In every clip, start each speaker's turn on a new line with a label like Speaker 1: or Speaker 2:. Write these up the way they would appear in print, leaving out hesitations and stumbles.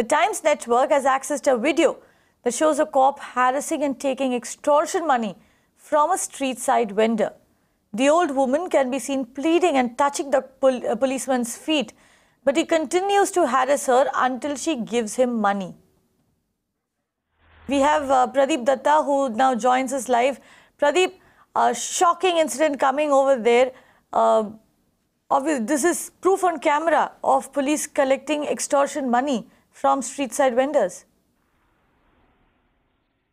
Speaker 1: The Times network has accessed a video that shows a cop harassing and taking extortion money from a street side vendor. The old woman can be seen pleading and touching the policeman's feet, but he continues to harass her until she gives him money. We have Pradeep Datta, who now joins us live. Pradeep, a shocking incident coming over there. Obviously, this is proof on camera of police collecting extortion money from street side vendors.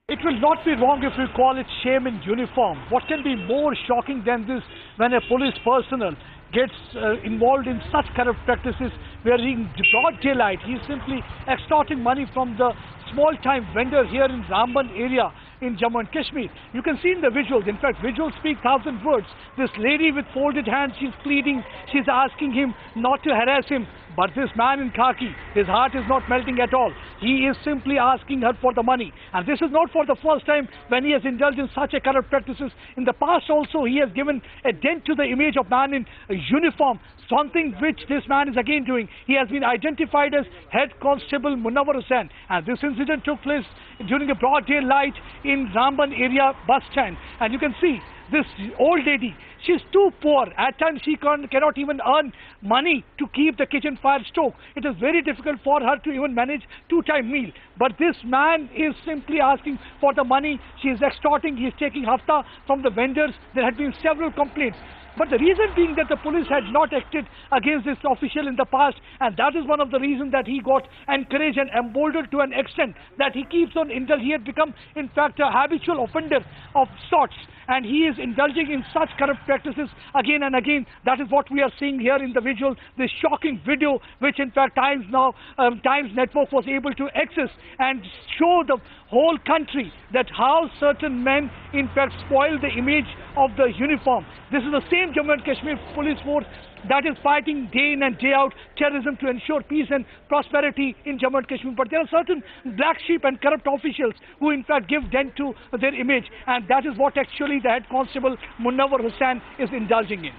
Speaker 2: It will not be wrong if we call it shame in uniform. What can be more shocking than this when a police personnel gets involved in such corrupt practices where in broad daylight he is simply extorting money from the small-time vendor here in Ramban area in Jammu and Kashmir. You can see in the visuals, in fact, visuals speak 1,000 words. This lady with folded hands, she's pleading, she's asking him not to harass him. But this man in khaki, his heart is not melting at all. He is simply asking her for the money. And this is not for the first time when he has indulged in such a corrupt practices. In the past also, he has given a dent to the image of man in uniform, something which this man is again doing. He has been identified as Head Constable Munawar Hussain. And this incident took place during a broad daylight in Ramban area bus stand. And you can see this old lady, she's too poor. At times she cannot even earn money to keep the kitchen fire stoked. It is very difficult for her to even manage two-time meal. But this man is simply asking for the money. She is extorting. He is taking hafta from the vendors. There had been several complaints. But the reason being that the police had not acted against this official in the past, and that is one of the reasons that he got encouraged and emboldened to an extent that he keeps on indulging. He had become, in fact, a habitual offender of sorts, and he is indulging in such corrupt practices again and again. That is what we are seeing here in the visual, this shocking video, which in fact Times Network was able to access and show the whole country that how certain men in fact spoil the image of the uniform. This is the same Jammu and Kashmir police force that is fighting day in and day out terrorism to ensure peace and prosperity in Jammu and Kashmir. But there are certain black sheep and corrupt officials who in fact give dent to their image, and that is what actually the Head Constable Munawar Hussain is indulging in.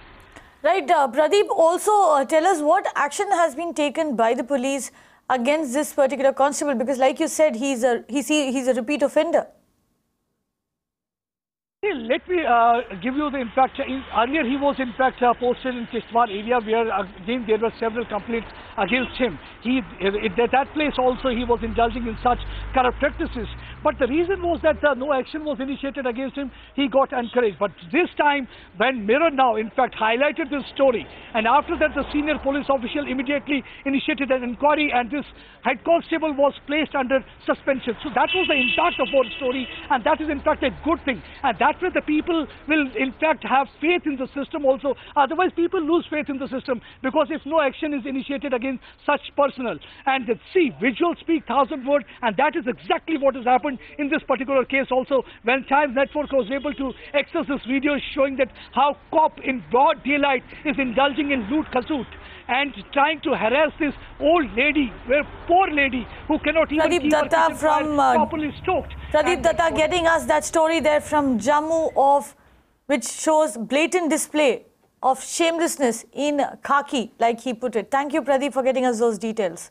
Speaker 1: Right, Pradeep, also tell us what action has been taken by the police against this particular constable, because like you said, he's a repeat offender.
Speaker 2: Let me give you the impact. Earlier he was in fact posted in Kishtwar area where again there were several complaints against him. At that place also he was indulging in such corrupt practices. But the reason was that no action was initiated against him. He got encouraged. But this time when Mirror now in fact highlighted this story, and after that the senior police official immediately initiated an inquiry and this head constable was placed under suspension. So that was the impact of our story, and that is in fact a good thing. And that way the people will in fact have faith in the system also. Otherwise people lose faith in the system, because if no action is initiated against such personnel. And see, visuals speak 1,000 words, and that is exactly what has happened in this particular case also, when Times Network was able to access this video showing that how cop in broad daylight is indulging in loot khasoot and trying to harass this old lady, poor lady, who cannot even keep her kitchen fire properly stoked.
Speaker 1: Pradeep Datta getting us that story there from Jammu which shows blatant display of shamelessness in khaki, like he put it. Thank you, Pradeep, for getting us those details.